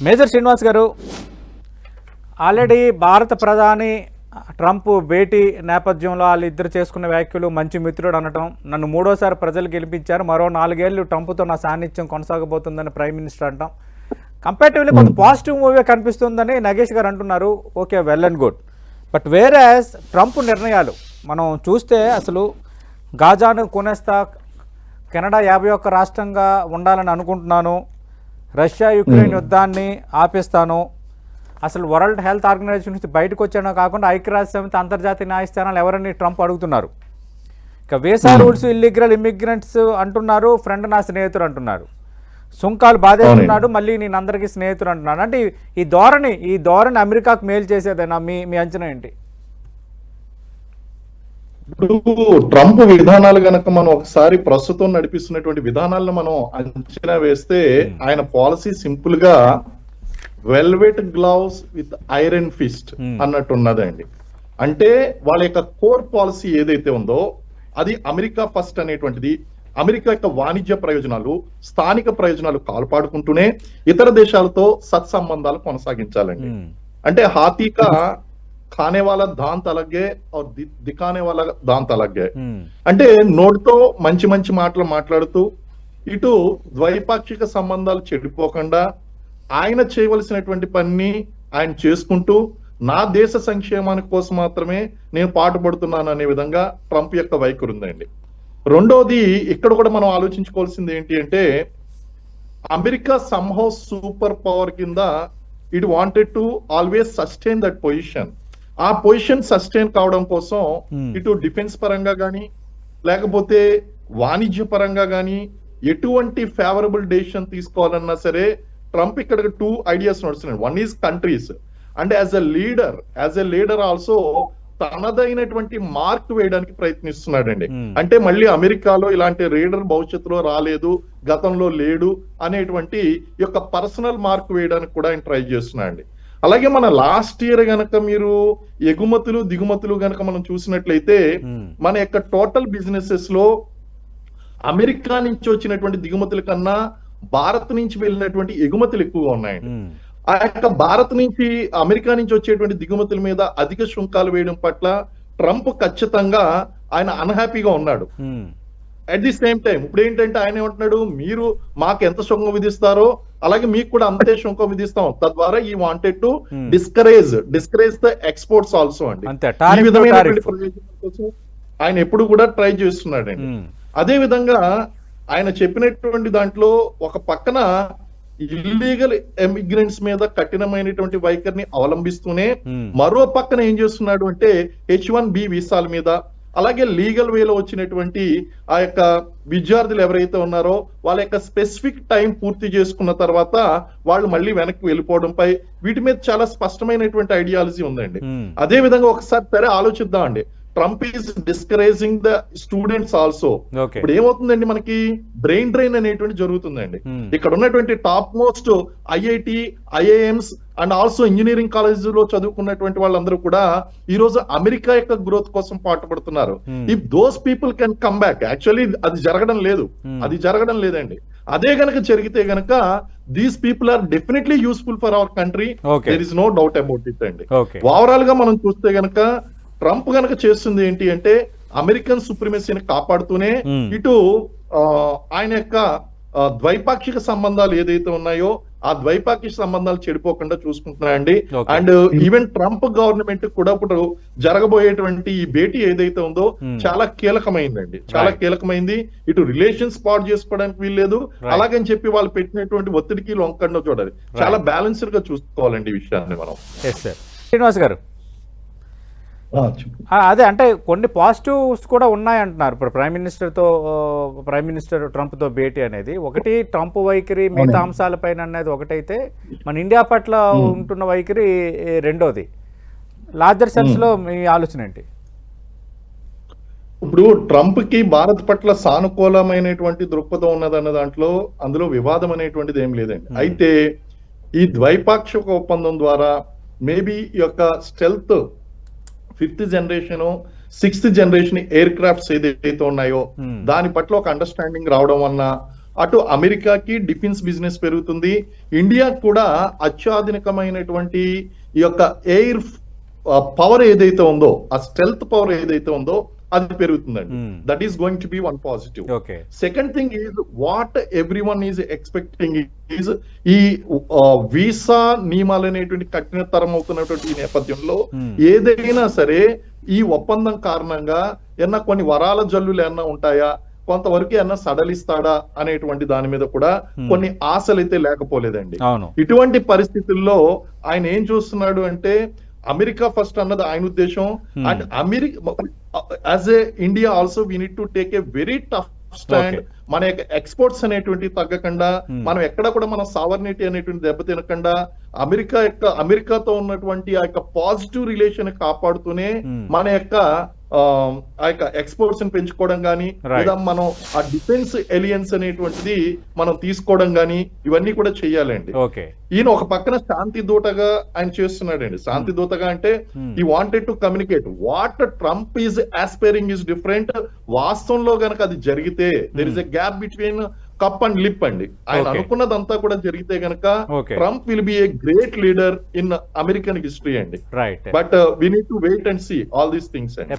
Major Srinivas గారు, already భారత ప్రధాని ట్రంప్ భేటీ నేపథ్యంలో వాళ్ళిద్దరు చేసుకున్న వ్యాఖ్యలు మంచి మిత్రుడు అనటం, నన్ను మూడోసారి ప్రజలు గెలిపించారు, మరో 4 ఏళ్ళు ట్రంప్తో నా సాన్నిధ్యం కొనసాగబోతుందని ప్రైమ్ మినిస్టర్ అంటాం. కంపారిటివ్లీ కొంత పాజిటివ్ మూవీ కనిపిస్తుందని నగేష్ గారు అంటున్నారు. Okay, well and good. But whereas Trump నిర్ణయాలు మనం చూస్తే అసలు గాజాను కొనేస్తా, కెనడా 51 రాష్ట్రంగా ఉండాలని అనుకుంటున్నాను, రష్యా యుక్రెయిన్ యుద్ధాన్ని ఆపేస్తాను, అసలు వరల్డ్ హెల్త్ ఆర్గనైజేషన్ నుంచి బయటకు వచ్చానో కాకుండా ఐక్యరాజ్య సమితి అంతర్జాతీయ న్యాయస్థానాలు ఎవరని ట్రంప్ అడుగుతున్నారు. ఇక వీసా రూల్స్ ఇల్లీగల్ ఇమిగ్రెంట్స్ అంటున్నారు, ఫ్రెండ్ నా స్నేహితుడు అంటున్నారు, సుంకాలు బాధేస్తున్నాడు, మళ్ళీ నేను అందరికీ స్నేహితుడు అంటున్నాడు. అంటే ఈ ధోరణి అమెరికాకు మేలు చేసేదేనా? మీ అంచనా ఏంటి? ఇప్పుడు ట్రంప్ విధానాలు గనక మనం ఒకసారి ప్రస్తుతం నడిపిస్తున్నటువంటి విధానాలను మనం అంచనా వేస్తే ఆయన పాలసీ సింపుల్ గా velvet gloves with iron fist అన్నట్టు ఉన్నదండి. అంటే వాళ్ళ యొక్క కోర్ పాలసీ ఏదైతే ఉందో అది అమెరికా ఫస్ట్ అనేటువంటిది. అమెరికా యొక్క వాణిజ్య ప్రయోజనాలు, స్థానిక ప్రయోజనాలు కాల్పాడుకుంటూనే ఇతర దేశాలతో సత్సంబంధాలు కొనసాగించాలండి. అంటే హాతీకా ఖానే వాళ్ళ దాంత్ అలాగే దిఖానే వాళ్ళ దాంత్ అలాగే. అంటే నోటితో మంచి మంచి మాటలు మాట్లాడుతూ ఇటు ద్వైపాక్షిక సంబంధాలు చెడిపోకుండా ఆయన చేయవలసినటువంటి పని ఆయన చేసుకుంటూ నా దేశ సంక్షేమానికి కోసం మాత్రమే నేను పాటుపడుతున్నాను అనే విధంగా ట్రంప్ యొక్క వైఖరి ఉందండి. రెండోది ఇక్కడ కూడా మనం ఆలోచించుకోవాల్సింది ఏంటి అంటే అమెరికా సమ్హౌ సూపర్ పవర్ కింద it wanted to always sustain that position. ఆ పొజిషన్ సస్టైన్ కావడం కోసం ఇటు డిఫెన్స్ పరంగా కానీ లేకపోతే వాణిజ్య పరంగా కానీ ఎటువంటి ఫేవరబుల్ డెసిషన్ తీసుకోవాలన్నా సరే ట్రంప్ ఇక్కడ 2 ఐడియాస్ నడుస్తున్నాడు. One is countries and as a leader also తనదైనటువంటి మార్క్ వేయడానికి ప్రయత్నిస్తున్నాడండి. అంటే మళ్ళీ అమెరికాలో ఇలాంటి లీడర్ భవిష్యత్తులో రాలేదు, గతంలో లేడు అనేటువంటి యొక్క పర్సనల్ మార్క్ వేయడానికి కూడా ఆయన ట్రై చేస్తున్నాడండి. అలాగే మన లాస్ట్ ఇయర్ గనక మీరు ఎగుమతులు దిగుమతులు గనక మనం చూసినట్లయితే మన యొక్క టోటల్ బిజినెసెస్ లో అమెరికా నుంచి వచ్చినటువంటి దిగుమతుల కన్నా భారత్ నుంచి వెళ్ళినటువంటి ఎగుమతులు ఎక్కువగా ఉన్నాయండి. ఆ యొక్క భారత్ నుంచి అమెరికా నుంచి వచ్చేటువంటి దిగుమతుల మీద అధిక సుంకాలు వేయడం పట్ల ట్రంప్ ఖచ్చితంగా ఆయన అన్హ్యాపీగా ఉన్నాడు. అట్ ది సేమ్ టైం ఇప్పుడు ఏంటంటే ఆయన ఏమంటున్నాడు, మీరు మాకు ఎంత సుంకం విధిస్తారో అలాగే మీకు కూడా అంతే సుంకం విధిస్తాం, తద్వారా ఈ wanted to discourage the exports also అండి. ఈ విధమైనటువంటి ప్రయోజనం కోసం ఆయన ఎప్పుడు కూడా ట్రై చేస్తున్నాడండి. అదే విధంగా ఆయన చెప్పినటువంటి దాంట్లో ఒక పక్కన ఇల్లీగల్ ఎమిగ్రెంట్స్ మీద కఠినమైనటువంటి వైఖరిని అవలంబిస్తూనే మరో పక్కన ఏం చేస్తున్నాడు అంటే H1B వీసాల మీద అలాగే లీగల్ వేలో వచ్చినటువంటి ఆ యొక్క విద్యార్థులు ఎవరైతే ఉన్నారో వాళ్ళ యొక్క స్పెసిఫిక్ టైం పూర్తి చేసుకున్న తర్వాత వాళ్ళు మళ్ళీ వెనక్కి వెళ్ళిపోవడంపై వీటి మీద చాలా స్పష్టమైనటువంటి ఐడియాలజీ ఉందండి. అదే విధంగా ఒకసారి సరే ఆలోచిద్దామండి, Trump is discouraging the students also. ఇప్పుడు ఏమవుతుందండి, మనకి బ్రెయిన్ డ్రైన్ అనేటువంటి జరుగుతుందండి. ఇక్కడ ఉన్నటువంటి top most IIT, IIMs and also engineering కాలేజీలో చదువుకున్నటువంటి వాళ్ళందరూ కూడా ఈ రోజు అమెరికా యొక్క గ్రోత్ కోసం పాటుపడుతున్నారు. If those people can come back, actually అది జరగడం లేదండి. అదే గనక జరిగితే గనక these people are definitely useful for our country, there is no doubt about it అండి. ఓవరాల్ గా మనం చూస్తే గనక ట్రంప్ గనక చేస్తుంది ఏంటి అంటే అమెరికన్ సుప్రీమసీని కాపాడుతూనే ఇటు ఆయన యొక్క ద్వైపాక్షిక సంబంధాలు ఏదైతే ఉన్నాయో ఆ ద్వైపాక్షిక సంబంధాలు చెడిపోకుండా చూసుకుంటున్నాయండి. అండ్ ఈవెన్ ట్రంప్ గవర్నమెంట్ కూడా ఇప్పుడు జరగబోయేటువంటి ఈ భేటీ ఏదైతే ఉందో చాలా కీలకమైందండి, చాలా కీలకమైంది. ఇటు రిలేషన్స్ పాడు చేసుకోవడానికి వీల్లేదు, అలాగని చెప్పి వాళ్ళు పెట్టినటువంటి ఒత్తిడికి లొంగకుండా చూడాలి. చాలా బ్యాలెన్స్డ్ గా చూసుకోవాలండి ఈ విషయాన్ని మనం. శ్రీనివాస్ గారు, అదే అంటే కొన్ని పాజిటివ్స్ కూడా ఉన్నాయంటున్నారు. ఇప్పుడు ప్రైమ్ మినిస్టర్ ట్రంప్తో భేటీ అనేది ఒకటి, ట్రంప్ వైఖరి మిగతా అంశాలపైన అనేది ఒకటైతే మన ఇండియా పట్ల ఉంటున్న వైఖరి రెండోది. లార్జర్ సెన్స్ లో మీ ఆలోచన ఏంటి? ఇప్పుడు ట్రంప్ కి భారత్ పట్ల సానుకూలమైనటువంటి దృక్పథం ఉన్నదన్న దాంట్లో అందులో వివాదం అనేటువంటిది ఏం లేదండి. అయితే ఈ ద్వైపాక్షిక ఒప్పందం ద్వారా మేబీ ఈ యొక్క stealth 5th generation 6th generation air crafts ఏదైతే ఉన్నాయో దాని పట్ల ఒక అండర్స్టాండింగ్ రావడం వలన అటు అమెరికాకి డిఫెన్స్ బిజినెస్ పెరుగుతుంది, ఇండియా కూడా అత్యాధునికమైనటువంటి ఈ యొక్క ఎయిర్ పవర్ ఏదైతే ఉందో, ఆ స్టెల్త్ పవర్ ఏదైతే ఉందో అది పెరుగుతుందండి. That is going to be one positive. Okay. Second thing is what every one is expecting is ఈ వీసా నియమాలు అనేటువంటి కఠినతరం అవుతున్నటువంటి ఈ నేపథ్యంలో ఏదైనా సరే ఈ ఒప్పందం కారణంగా ఏమన్నా కొన్ని వరాల జల్లులు ఏమన్నా ఉంటాయా, కొంతవరకు ఏమన్నా సడలిస్తాడా అనేటువంటి దాని మీద కూడా కొన్ని ఆశలు అయితే లేకపోలేదండి. అవును. ఇటువంటి పరిస్థితుల్లో ఆయన ఏం చూస్తున్నాడు అంటే అమెరికా ఫస్ట్ అన్నది ఆయన ఉద్దేశం. And America as a India also we need to take a very tough stand. మన యొక్క ఎక్స్పోర్ట్స్ అనేటువంటి తగ్గకుండా, మనం ఎక్కడ కూడా మన సావర్నిటీ అనేటువంటి దెబ్బతినకుండా, అమెరికాతో ఉన్నటువంటి ఆ యొక్క పాజిటివ్ రిలేషన్ కాపాడుతూనే మన యొక్క ఆ యొక్క ఎక్స్పోర్ట్స్ ని పెంచుకోవడం గానీ, లేదా మనం ఆ డిఫెన్స్ ఎలియన్స్ అనేటువంటిది మనం తీసుకోవడం గానీ, ఇవన్నీ కూడా చెయ్యాలండి. ఈయన ఒక పక్కన శాంతి దూతగా ఆయన చేస్తున్నాడండి. శాంతి దూతగా అంటే he wanted to communicate what Trump is aspiring is different. వాస్తవంలో గనక అది జరిగితే there is a gap between cup and lip అండి. ఆయన అనుకున్నదంతా కూడా జరిగితే గనక Trump will be a great leader in American history అండి. But we need to wait and see all these things అండి.